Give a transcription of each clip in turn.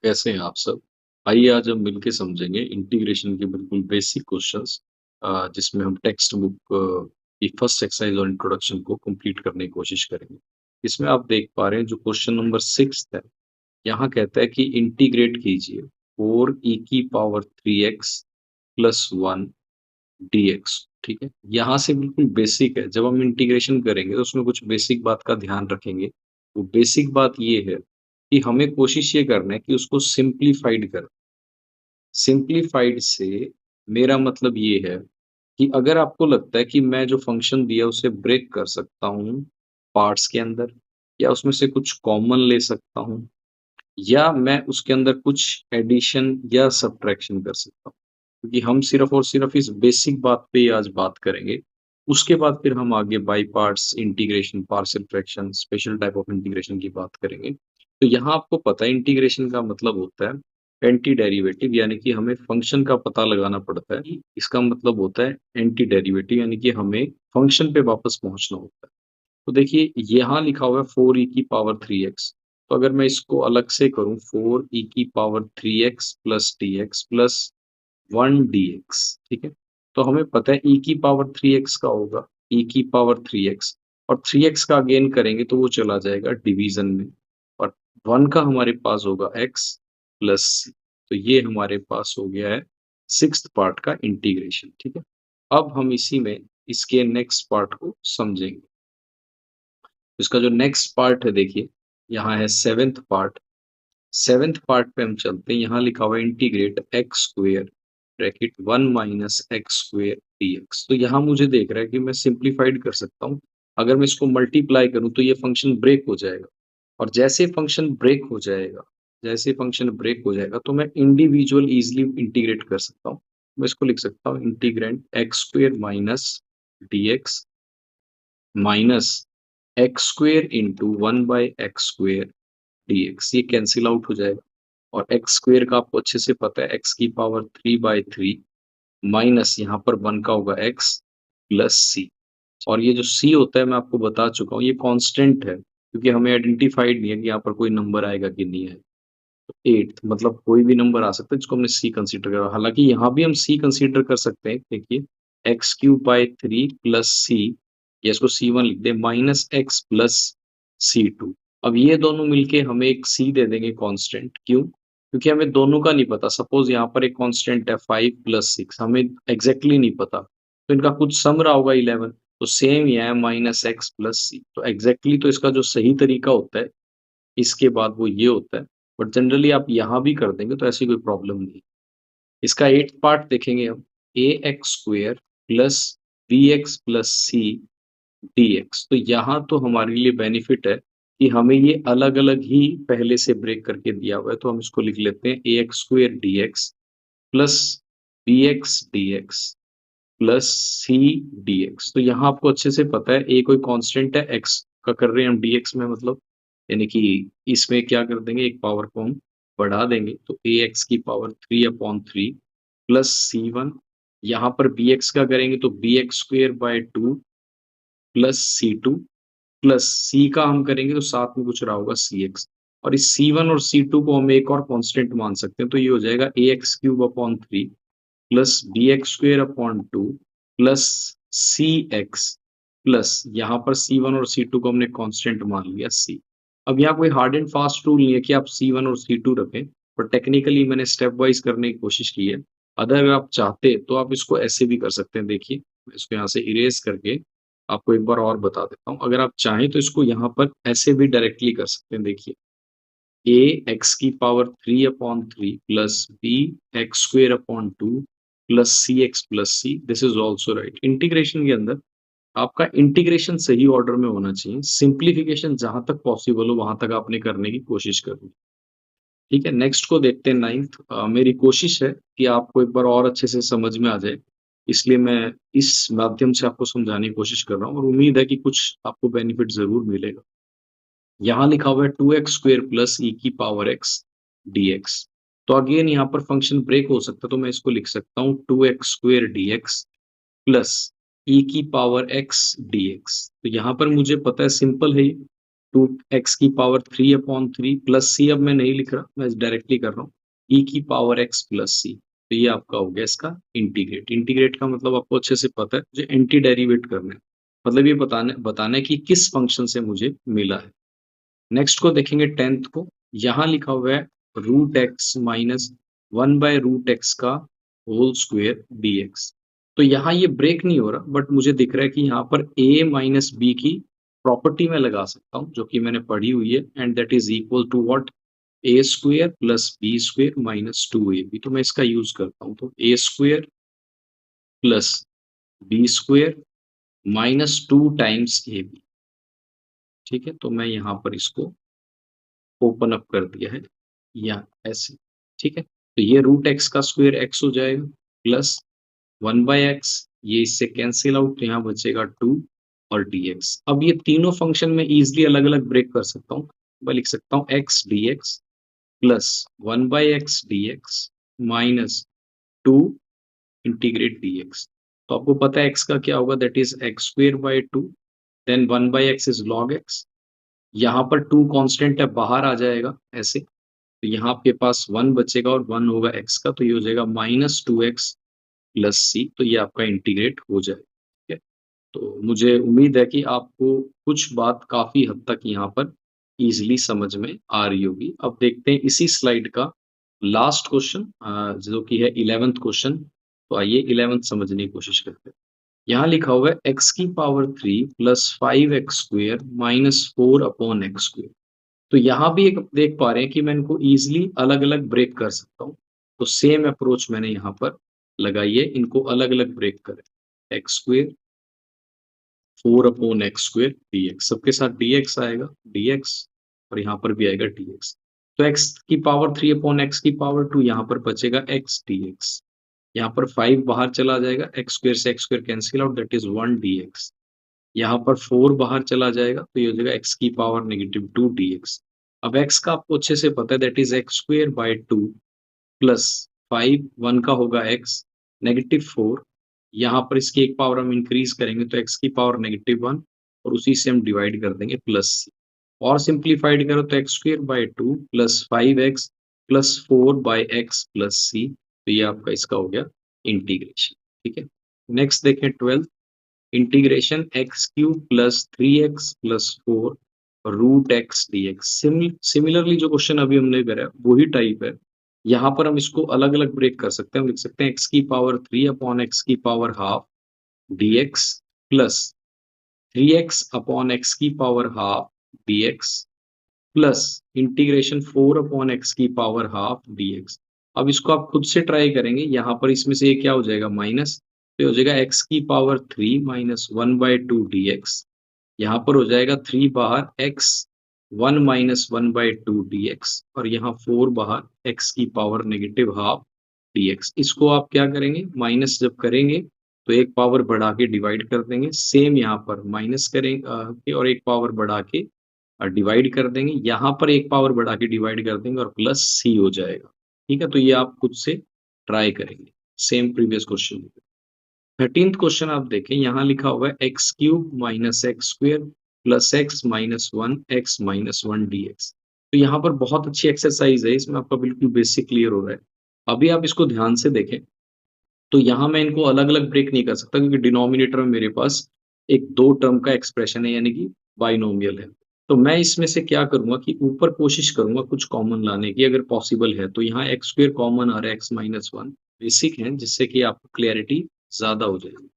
कैसे हैं आप सब? आइए आज हम मिलके समझेंगे इंटीग्रेशन के बिल्कुल बेसिक क्वेश्चंस जिसमें हम टेक्स्ट बुक की फर्स्ट एक्सरसाइज और इंट्रोडक्शन को कंप्लीट करने की कोशिश करेंगे। इसमें आप देख पा रहे हैं जो क्वेश्चन नंबर 6 है, यहाँ कहता है कि इंटीग्रेट कीजिए 4e की पावर 3x प्लस 1 dx। ठीक है? यहाँ से बिल्कुल बेसिक है, जब हम इंटीग्रेशन करेंगे तो उसमें कुछ बेसिक बात का ध्यान रखेंगे। वो बेसिक बात ये है कि हमें कोशिश ये करना है कि उसको सिंप्लीफाइड करें। सिंप्लीफाइड से मेरा मतलब ये है कि अगर आपको लगता है कि मैं जो फंक्शन दिया उसे ब्रेक कर सकता हूँ पार्ट्स के अंदर, या उसमें से कुछ कॉमन ले सकता हूँ, या मैं उसके अंदर कुछ एडिशन या सब्ट्रैक्शन कर सकता हूँ। क्योंकि हम सिर्फ़ और सिर्फ़ इस बेसिक बात पे ही आज बात करेंगे। उसके बाद फिर हम आगे by parts, integration, partial fraction, special type of integration की बात करेंगे। तो यहाँ आपको पता है इंटीग्रेशन का मतलब होता है एंटी डेरिवेटिव, यानी कि हमें फ़ंक्शन का पता लगाना पड़ता है। इसका मतलब होता है एंटी डेरिवेटिव, यानी कि हमें फ़ंक्शन पे वापस पहुँचना होता है। तो देखिए यहाँ लिखा हुआ है 4e की पावर 3x। तो अगर मैं इसको अलग से करूँ 4e की power 3x plus dx plus 1 dx, ठीक है? तो हमें पता है e की पावर 3x का होगा e की पावर 3x, और 3x का अगेन करेंगे तो वो चला जाएगा डिवीज़न में, और 1 का हमारे पास होगा x प्लस c। तो ये हमारे पास हो गया है 6th पार्ट का इंटीग्रेशन, ठीक है? अब हम इसी में इसके नेक्स्ट पार्ट को समझेंगे। इसका जो नेक्स्ट पार्ट है देखिए, यहाँ है 7th पार्ट। 7th पार्ट पे हम चलते हैं, यहाँ लिखा हुआ है integrate x square bracket 1 minus x square dx। तो यहाँ मुझे देख रहा है कि मैं सिंप्लीफाइड कर सकता हूँ। अगर मैं इसको मल्टीप्लाई करूँ तो ये फंक्शन ब्रेक हो जाएगा, और जैसे फंक्शन ब्रेक हो जाएगा तो मैं इंडिविजुअल ईज़िली इंटीग्रेट कर सकता हूँ। मैं इसको लिख सकता हूँ integrand x square minus dx minus x square into 1 by x square dx, ये कैंसिल आउट हो जाएगा। और एक्स स्क्वेयर का आपको अच्छे से पता है एक्स की पावर 3/3 माइनस यहाँ पर 1 का होगा एक्स प्लस सी। और ये जो सी होता है मैं आपको बता चुका हूँ, ये कांस्टेंट है, क्योंकि हमें आइडेंटिफाइड नहीं है कि यहाँ पर कोई नंबर आएगा कि नहीं आएगा। तो 8 मतलब कोई भी नंबर आ सकता है जिसको हमने सी कंसीडर करा। हालांकि यहाँ भी हम सी कंसीडर कर सकते हैं, देखिए एक्स क्यूब बाई 3 प्लस सी, या इसको C1 लिख दें माइनस एक्स प्लस C2। अब ये दोनों मिलके हमें एक C दे देंगे कांस्टेंट। क्यों? क्योंकि हमें दोनों का नहीं पता। सपोज यहाँ पर एक कांस्टेंट है 5 प्लस 6, हमें एग्जैक्टली नहीं पता, तो इनका कुछ सम रहा होगा 11। तो सेम ही है माइनस एक्स प्लस सी। तो एग्जैक्टली तो इसका जो सही तरीका होता है इसके बाद वो ये होता है, बट जनरली आप यहाँ भी कर देंगे तो ऐसी कोई प्रॉब्लम नहीं है। इसका 8th पार्ट देखेंगे हम, A X square plus B X plus C DX. तो यहाँ तो हमारे लिए बेनिफिट है कि हमें ये अलग-अलग ही पहले से ब्रेक करके दिया हुआ है, तो हम इसको लिख लेते हैं A X square DX plus B X DX plus C DX. तो यहाँ आपको अच्छे से पता है ए कोई कांस्टेंट है, एक्स का कर रहे हैं हम डीएक्स में, मतलब यानी कि इसमें क्या कर देंगे, एक पावर को हम बढ़ा देंगे, तो ए एक्स की पावर 3/3 प्लस C1। यहाँ पर बी एक्स का करेंगे तो B x square by 2 plus C2 plus C का हम करेंगे तो साथ में कुछ रहा होगा सी एक्स। और इस C1 और C2 को हम एक और कांस्टेंट मान सकते हैं, तो ये हो जाएगा A X cube upon 3 plus B x square upon 2 plus C x plus यहाँ पर C1 और C2 को हमने कांस्टेंट मान लिया सी। अब यहाँ कोई हार्ड एंड फास्ट रूल नहीं है कि आप C1 और C2 रखें, पर टेक्निकली मैंने स्टेप वाइज करने की कोशिश की है। अगर आप चाहते तो आप इसको ऐसे भी कर सकते हैं। देखिए मैं इसको यहाँ से इरेज करके आपको एक बार और बता देता हूँ। अगर आप चाहें तो इसको यहाँ पर ऐसे भी डायरेक्टली कर सकते हैं। देखिए ए एक्स की power 3/3 plus B x square upon 2 plus C x plus c, this is also right. Integration के अंदर आपका इंटीग्रेशन सही ऑर्डर में होना चाहिए, सिंप्लीफिकेशन जहां तक पॉसिबल हो वहां तक आपने करने की कोशिश करनी। ठीक है, नेक्स्ट को देखते हैं 9th। मेरी कोशिश है कि आपको एक बार और अच्छे से समझ में आ जाए, इसलिए मैं इस माध्यम से आपको समझाने की कोशिश कर रहा हूँ, और उम्मीद है कि कुछ आपको बेनिफिट ज़रूर मिलेगा। यहाँ लिखा हुआ है 2x स्क्वायर प्लस ई की पावर x dx। तो अगेन यहाँ पर फंक्शन ब्रेक हो सकता है, तो मैं इसको लिख सकता हूँ 2x square dx plus e की पावर x dx। तो यहाँ पर मुझे पता है सिंपल है ये, टू एक्स की पावर 3/3 प्लस सी, अब मैं नहीं लिख रहा, मैं डायरेक्टली कर रहा हूँ, ई की पावर एक्स प्लस सी। तो ये आपका हो गया इसका इंटीग्रेट। इंटीग्रेट का मतलब आपको अच्छे से पता है, मुझे एंटी डेरिवेट करना है, मतलब ये बताना है कि किस फंक्शन से मुझे मिला है। नेक्स्ट को देखेंगे 10th को, यहाँ लिखा हुआ है रूट एक्स माइनस 1/√x का होल स्क्वेयर dx। तो यहाँ ये ब्रेक नहीं हो रहा, बट मुझे दिख रहा है कि यहाँ पर a माइनस बी की प्रॉपर्टी में लगा सकता हूँ, जो कि मैंने पढ़ी हुई है, and that is equal to what, a square plus b square minus 2ab। तो मैं इसका यूज करता हूँ, तो a square plus b square minus 2 times a b. ठीक है, तो मैं यहाँ पर इसको ओपन अप कर दिया है, या ऐसे। ठीक है, तो ये रूट एक्स का स्क्वायर एक्स हो जाएगा प्लस 1/x, ये इससे कैंसिल आउट, तो यहाँ बचेगा 2 और dx। अब ये तीनों फंक्शन में इजिली अलग अलग ब्रेक कर सकता हूँ। मैं लिख सकता हूँ x dx plus 1/x dx minus 2 integrate dx। तो आपको पता है x का क्या होगा, that is x²/2, then 1/x is log x। यहाँ पर 2 कांस्टेंट है, बाहर आ जाएगा ऐसे, तो यहाँ आपके पास 1 बचेगा और 1 होगा x का, तो ये हो जाएगा -2x प्लस सी। तो ये आपका इंटीग्रेट हो जाएगा। ठीक है, तो मुझे उम्मीद है कि आपको कुछ बात काफी हद तक यहाँ पर इजीली समझ में आ रही होगी। अब देखते हैं इसी स्लाइड का लास्ट क्वेश्चन, जो कि है 11th क्वेश्चन। तो आइए 11th समझने की कोशिश करते हैं। यहाँ लिखा हुआ है एक्स की power 3 plus 5x² minus 4/x²। तो यहाँ भी एक देख पा रहे हैं कि मैं इनको इजिली अलग अलग ब्रेक कर सकता हूँ। तो सेम अप्रोच मैंने यहाँ पर लगाई है, इनको अलग अलग ब्रेक करें। x² 4/x² dx, सबके साथ dx आएगा, dx, और यहाँ पर भी आएगा dx। तो x की पावर 3/x की पावर 2, यहाँ पर बचेगा x dx। यहाँ पर 5 बाहर चला जाएगा, x² से x² cancel out, that is 1 dx। यहाँ पर 4 बाहर चला जाएगा, तो ये हो जाएगा x की पावर -2 dx। अब x का आपको अच्छे से पता है, दैट इज x²/2 प्लस 5, 1 का होगा x, -4, यहाँ पर इसकी एक पावर हम इंक्रीज करेंगे तो x की पावर -1, और उसी से हम डिवाइड कर देंगे प्लस c। और सिंप्लीफाइड करो तो x²/2 plus 5x plus 4/x plus c। तो ये आपका इसका हो गया इंटीग्रेशन। ठीक है, नेक्स्ट देखें 12th, integration x³ plus 3x plus 4 root x dx। Similarly जो क्वेश्चन अभी हमने करा वही टाइप है। यहाँ पर हम इसको अलग अलग ब्रेक कर सकते हैं, हम लिख सकते हैं x की पावर 3/x की power half dx plus 3x/x की power half dx plus integration 4/x की पावर हाफ dx। अब इसको आप खुद से ट्राई करेंगे, यहाँ पर इसमें से ये क्या हो जाएगा, माइनस, तो हो जाएगा x की पावर 3 माइनस 1/2 dx। यहाँ पर हो जाएगा 3 बाहर x 1 माइनस 1/2 dx, और यहाँ 4 बाहर x की पावर -हाफ dx। इसको आप क्या करेंगे, माइनस जब करेंगे तो एक पावर बढ़ा के डिवाइड कर देंगे, सेम यहाँ पर माइनस करेंगे और एक पावर बढ़ा के डिवाइड कर देंगे, यहाँ पर एक पावर बढ़ा के डिवाइड कर देंगे और प्लस सी हो जाएगा। ठीक है, तो ये आप खुद से ट्राई करेंगे, same previous question. 13th question आप देखें, यहाँ लिखा हुआ है x³ minus x² plus x minus 1 x minus 1 dx। तो यहाँ पर बहुत अच्छी एक्सरसाइज है, इसमें आपका बिल्कुल बेसिक क्लियर हो रहा है। अभी आप इसको ध्यान से देखें, तो यहाँ मैं इनको अलग अलग ब्रेक नहीं कर सकता, क्योंकि डिनोमिनेटर में मेरे पास एक 2 टर्म का एक्सप्रेशन है, यानी कि बाइनोमियल है। तो मैं इसमें से क्या करूंगा कि ऊपर कोशिश करूंगा कुछ कॉमन लाने की, अगर पॉसिबल है तो। यहाँ x² कॉमन आ रहा है, x-1 बेसिक है, जिससे कि आपको क्लैरिटी ज्यादा हो जाएगी।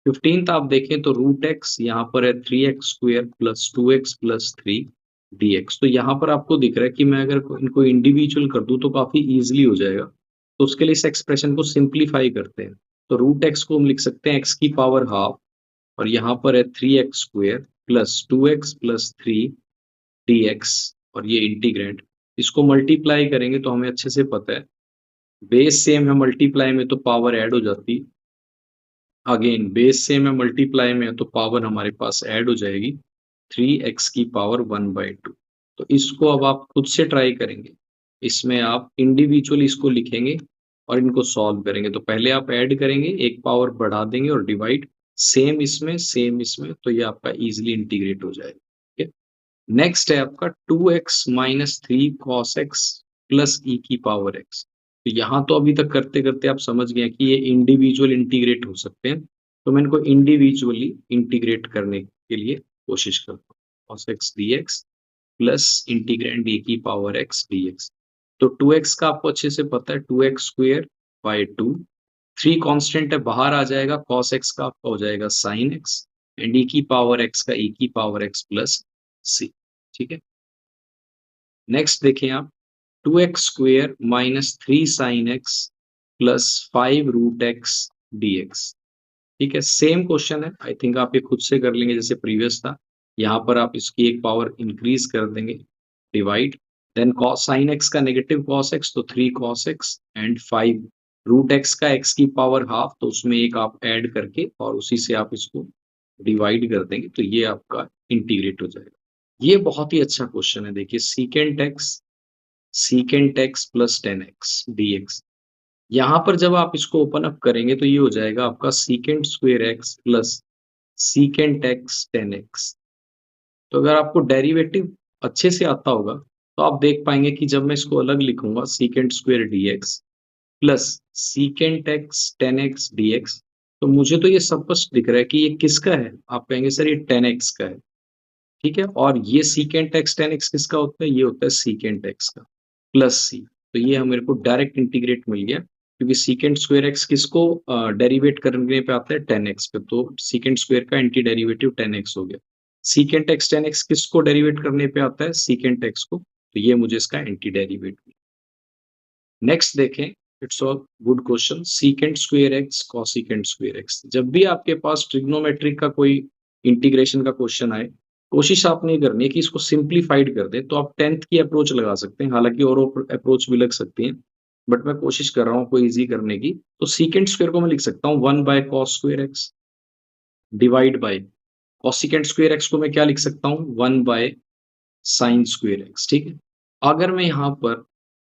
15th आप देखें तो रूट एक्स, यहाँ पर है 3x² plus 2x plus 3 dx। तो यहाँ पर आपको दिख रहा है कि मैं अगर इनको इंडिविजुअल कर दूं तो काफी इजिली हो जाएगा। तो उसके लिए इस एक्सप्रेशन को सिंप्लीफाई करते हैं। तो रूट एक्स को हम लिख सकते हैं x की पावर हाफ, और यहाँ पर है 3x² plus 2x plus 3 dx, और ये इंटीग्रेंड। इसको मल्टीप्लाई करेंगे तो हमें अच्छे से पता है, बेस सेम है, मल्टीप्लाई में तो पावर ऐड हो जाती है। अगेन बेस सेम है, मल्टीप्लाई में है तो पावर हमारे पास ऐड हो जाएगी, 3x की पावर 1/2। तो इसको अब आप खुद से ट्राई करेंगे, इसमें आप इंडिविजुअली इसको लिखेंगे और इनको सॉल्व करेंगे। तो पहले आप ऐड करेंगे, एक पावर बढ़ा देंगे और डिवाइड, सेम इसमें सेम इसमें, तो ये आपका इजीली इंटीग्रेट हो जाएगा। ठीक है, नेक्स्ट है आपका 2x minus 3 cos x plus e की पावर एक्स। तो यहाँ तो अभी तक करते करते आप समझ गए कि ये इंडिविजुअल इंटीग्रेट हो सकते हैं, तो मैं इनको इंडिविजुअली इंटीग्रेट करने के लिए कोशिश करता हूँ। Cos x D x plus integrand e की पावर x dx। तो 2x का आपको अच्छे से पता है 2x स्क्वेयर बाय 2, 3 कांस्टेंट है बाहर आ जाएगा, cos x का आपका हो जाएगा sin x एंड e की पावर x का e की पावर x प्लस c। ठीक है, नेक्स्ट देखें आप 2x square minus 3 sine x plus 5 root x dx। ठीक है, सेम क्वेश्चन है, आई थिंक आप ये खुद से कर लेंगे जैसे प्रीवियस था। यहाँ पर आप इसकी एक पावर इंक्रीज कर देंगे, divide, then cos sine x का नेगेटिव कॉस एक्स तो 3 cos x and 5 root x का एक्स की पावर हाफ, तो उसमें एक आप ऐड करके और उसी से आप इसको डिवाइड कर देंगे, तो ये आपका इंटीग्रेट हो जाएगा। ये बहुत ही अच्छा क्वेश्चन है, देखिए secant x plus 10x dx। यहाँ पर जब आप इसको ओपन अप करेंगे तो ये हो जाएगा आपका secant square x plus secant x 10x। तो अगर आपको डेरिवेटिव अच्छे से आता होगा तो आप देख पाएंगे कि जब मैं इसको अलग लिखूंगा secant square dx plus secant x 10x dx, तो मुझे तो ये स्पष्ट दिख रहा है कि ये किसका है। आप कहेंगे सर ये 10x का है, ठीक है, और ये सीकेंट एक्स 10x किसका होता है, ये होता है सीकेंट एक्स का प्लस सी। तो ये हम मेरे को डायरेक्ट इंटीग्रेट मिल गया, क्योंकि सीकेंट स्क्वायर एक्स किसको डेरिवेट करने पे आता है 10x पे, तो सीकेंट स्क्वायर का एंटी डेरिवेटिव 10x हो गया। सीकेंट एक्स 10x किसको डेरिवेट करने पे आता है, सीकेंट एक्स को, तो ये मुझे इसका एंटी डेरिवेटिव। नेक्स्ट देखें, it's a good question, secant square x cosecant square x. जब भी आपके पास ट्रिग्नोमेट्रिक का कोई इंटीग्रेशन का क्वेश्चन आए, कोशिश आपने करनी है कि इसको सिंप्लीफाइड कर दे। तो आप 10th की अप्रोच लगा सकते हैं, हालांकि और अप्रोच भी लग सकती है, बट मैं कोशिश कर रहा हूँ कोई इजी करने की। तो सीकेंट स्क्वायर को मैं लिख सकता हूँ 1 by cos square x divide by cosecant square x को मैं क्या लिख सकता हूँ 1 बाय साइन स्क्वायर एक्स। ठीक है, अगर मैं यहाँ पर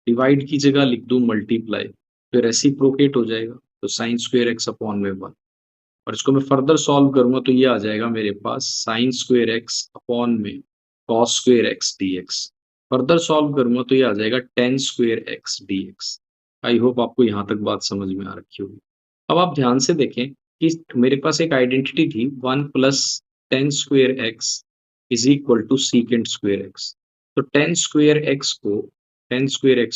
डिवाइड की जगह लिख दूं मल्टीप्लाई, तो रेसिप्रोकेट हो जाएगा, तो साइन स्क्वायर एक्स अपॉन में 1। और इसको मैं फर्दर सॉल्व करूंगा तो ये आ जाएगा मेरे पास साइन स्क्वायर एक्स अपॉन में cos square x dx। Further solve करूंगा तो ये आ जाएगा ten square x dx। I hope आपको यहाँ तक बात समझ में आ रखी होगी। अब आप ध्यान से देखें कि मेरे पास एक आइडेंटिटी थी 1 plus tan square x is equal to secant square x. तो टेन स्क्वायर एक्स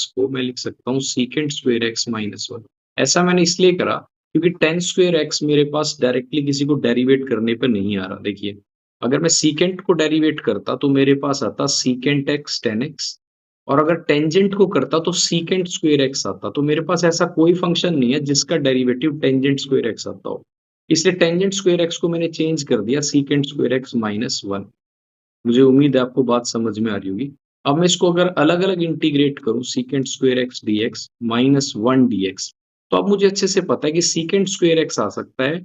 को मैं लिख सकता हूँ सीकेंट स्क्वायर एक्स माइनस 1। ऐसा मैंने इसलिए करा क्योंकि टेन स्क्वायर एक्स मेरे पास डायरेक्टली किसी को डेरिवेट करने पर नहीं आ रहा। देखिए, अगर मैं सीकेंट को डेरिवेट करता तो मेरे पास आता सीकेंट एक्स 10x, और अगर टेंजेंट को करता तो सीकेंट स्क्वायर एक्स आता। तो मेरे पास ऐसा कोई फंक्शन नहीं है जिसका डेरिवेटिव टेंजेंट स्क्वायर एक्स आता हो, इसलिए टेंजेंट स्क्वायर एक्स को मैंने चेंज कर दिया सीकेंट स्क्वायर एक्स माइनस 1। मुझे उम्मीद है आपको बात समझ में आ रही होगी। अब मैं इसको अगर अलग अलग इंटीग्रेट करूं secant square x dx minus 1 dx, तो अब मुझे अच्छे से पता है कि सीकेंट स्क्वायर एक्स आ सकता है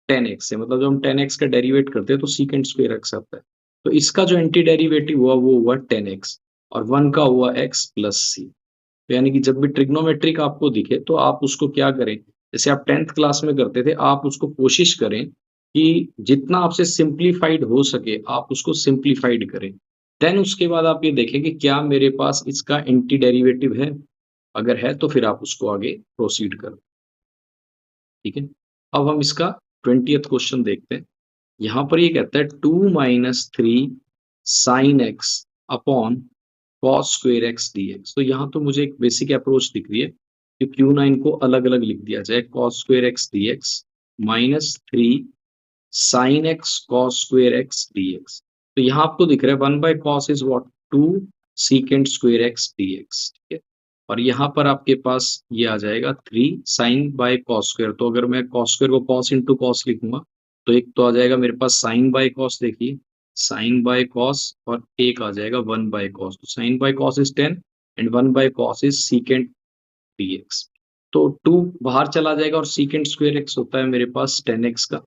10x से, मतलब जब हम 10x का डेरिवेट करते हैं तो सीकेंट स्क्वायर एक्स आता है। तो इसका जो एंटी डेरिवेटिव हुआ वो हुआ 10x, और 1 का हुआ x प्लस सी। तो यानी कि जब भी ट्रिग्नोमेट्रिक आपको दिखे तो आप उसको क्या करें, जैसे आप 10th क्लास में करते थे, आप उसको कोशिश करें कि जितना आपसे सिंप्लीफाइड हो सके आप उसको सिंप्लीफाइड करें। देन उसके बाद आप ये देखें कि क्या मेरे पास इसका एंटी डेरिवेटिव है, अगर है तो फिर आप उसको आगे प्रोसीड करो। ठीक है, अब हम इसका 20th क्वेश्चन देखते हैं। यहाँ पर ये कहता है 2 minus 3 sine x upon cos square x dx। तो यहाँ तो मुझे एक बेसिक अप्रोच दिख रही है कि क्यों ना इनको अलग अलग लिख दिया जाए, cos square x dx minus 3 sine x cos square x dx। तो यहाँ आपको दिख रहा है 1 by cos is what 2 secant square x dx। ठीक है, और यहाँ पर आपके पास ये आ जाएगा 3 साइन बाय कॉस स्क्वायर। तो अगर मैं कॉस स्क्वायर को कॉस इंटू कॉस लिखूंगा तो एक तो आ जाएगा मेरे पास साइन बाय कॉस, देखिए साइन बाय कॉस, और एक आ जाएगा 1 बाय कॉस। तो sine by cos is 10 and 1 by cos is secant dx। तो 2 बाहर चला जाएगा और सीकेंट स्क्वायर एक्स होता है मेरे पास 10x का।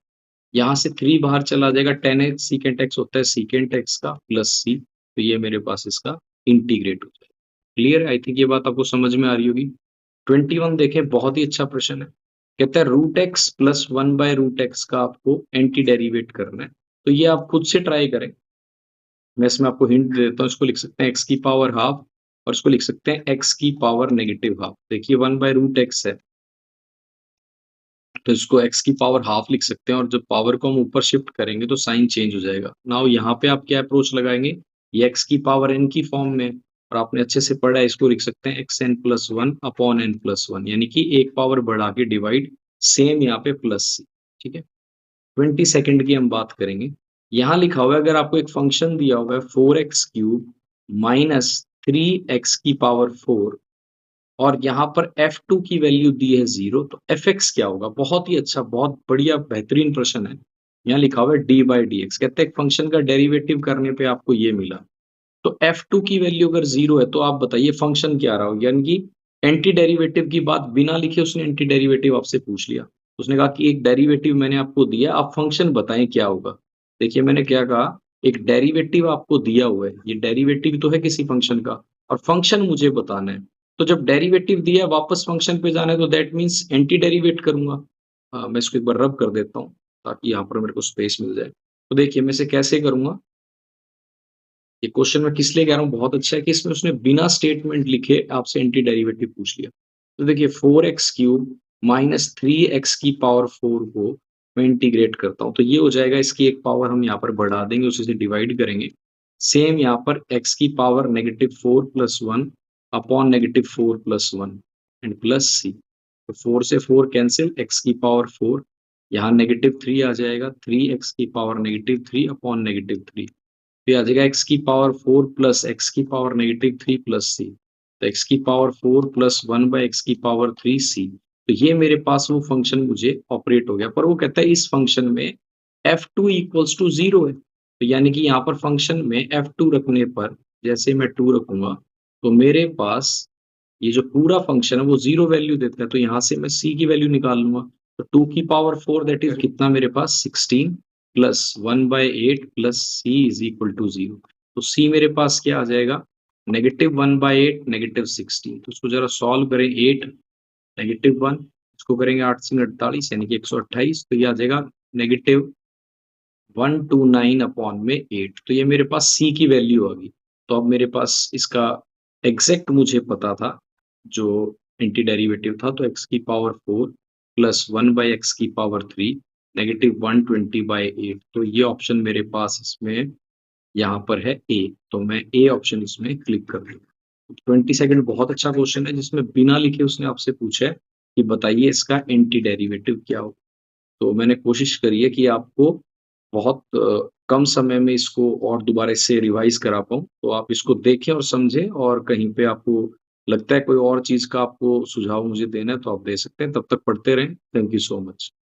यहाँ से 3 बाहर चला जाएगा, 10x सीकेंट एक्स होता है सीकेंट एक्स का प्लस सी। तो ये मेरे पास इसका इंटीग्रेट हो जाएगा। क्लियर, आई थिंक ये बात आपको समझ में आ रही होगी। 21 देखें, बहुत ही अच्छा प्रश्न है। कहता है root x plus 1 by root x का आपको एंटी डेरिवेट करना है। तो ये आप खुद से ट्राई करें, मैं इसमें आपको हिंट दे देता हूँ, इसको लिख सकते हैं x की पावर हाफ और इसको लिख सकते हैं x की पावर नेगेटिव हाफ। देखिए 1/√x है, तो इसको x की पावर हाफ लिख सकते हैं और जब पावर को हम ऊपर शिफ्ट करेंगे तो साइन चेंज हो जाएगा। नाउ यहाँ पे आप क्या अप्रोच लगाएंगे, ये x की पावर n की फॉर्म में और आपने अच्छे से पढ़ा है, इसको लिख सकते हैं xn+1 अपॉन n+1, यानी कि एक पावर बढ़ा के डिवाइड, सेम यहाँ पे प्लस सी। ठीक है, 20 सेकंड की हम बात करेंगे। यहाँ लिखा हुआ है, अगर आपको एक फंक्शन दिया हुआ है 4x³ माइनस 3x की पावर 4 और यहाँ पर f2 की वैल्यू दी है 0, तो fx क्या होगा? बहुत ही अच्छा, बहुत बढ़िया, बेहतरीन प्रश्न है। यहाँ लिखा हुआ है d/dx, कहते हैं एक फंक्शन का डेरिवेटिव करने पे आपको ये मिला। तो f2 की वैल्यू अगर 0 है तो आप बताइए फंक्शन क्या रहा होगा? यानी कि एंटी डेरिवेटिव की बात बिना लिखे उसने एंटी डेरिवेटिव आपसे पूछ लिया। उसने कहा कि एक डेरिवेटिव मैंने आपको दिया, आप फंक्शन बताएं क्या होगा। देखिए मैंने क्या कहा, एक डेरिवेटिव आपको दिया हुआ है, ये डेरिवेटिव तो है किसी फंक्शन का और फंक्शन मुझे बताना है। तो जब डेरिवेटिव दिया वापस फंक्शन पे जाना है तो दैट मीन्स एंटी डेरिवेट करूंगा। मैं इसको एक बार रब कर देता हूँ ताकि यहाँ पर मेरे को स्पेस मिल जाए। तो देखिए मैं इसे कैसे करूंगा, ये क्वेश्चन मैं किस लिए कह रहा हूँ, बहुत अच्छा है कि इसमें उसने बिना स्टेटमेंट लिखे आपसे एंटी डेरिवेटिव पूछ लिया। तो देखिए 4x³ माइनस 3x की पावर 4 को मैं इंटीग्रेट करता हूँ, तो ये हो जाएगा, इसकी एक पावर हम यहाँ पर बढ़ा देंगे, उसी से डिवाइड करेंगे। सेम यहाँ पर x की पावर -4+1 अपॉन -4+1 एंड प्लस सी। तो 4 से 4 कैंसिल, x की पावर 4, यहाँ -3 आ जाएगा, 3x की पावर -3 अपॉन -3, तो ये आ जाएगा x की पावर 4 प्लस x की पावर -3 प्लस सी। तो x की पावर 4 प्लस 1/x की पावर 3c। तो ये मेरे पास वो फंक्शन मुझे ऑपरेट हो गया, पर वो कहता है इस फंक्शन में f2 इक्वल्स टू 0 है। तो यानी कि यहाँ पर फंक्शन में f2 रखने पर, जैसे मैं 2 रखूंगा तो मेरे पास ये जो पूरा फंक्शन है वो 0 वैल्यू देता है, तो यहाँ से मैं c की वैल्यू निकाल लूंगा। तो 2 की पावर 4 दैट इज कितना मेरे पास 16 plus 1/8 plus c is equal to 0। तो c मेरे पास क्या आ जाएगा, -1/8 -16। तो इसको जरा सॉल्व करें, 8 -1 इसको करेंगे 8 से 48 यानी कि 128, तो ये आ जाएगा -129 अपॉन में 8। तो ये मेरे पास c की वैल्यू आ गई। तो अब मेरे पास इसका एग्जैक्ट मुझे पता था जो एंटी डेरिवेटिव था, तो x की पावर 4 प्लस 1/x की पावर 3 -120/8। तो ये ऑप्शन मेरे पास इसमें यहाँ पर है ए, तो मैं ए ऑप्शन इसमें क्लिक कर दूंगा। 20 सेकंड बहुत अच्छा क्वेश्चन है जिसमें बिना लिखे उसने आपसे पूछा है कि बताइए इसका एंटी डेरिवेटिव क्या हो। तो मैंने कोशिश करी है कि आपको बहुत कम समय में इसको और दोबारा इससे रिवाइज करा पाऊँ। तो आप इसको देखें और समझें, और कहीं पे आपको लगता है कोई और चीज़ का आपको सुझाव मुझे देना है तो आप दे सकते हैं। तब तक पढ़ते रहें। Thank you so much.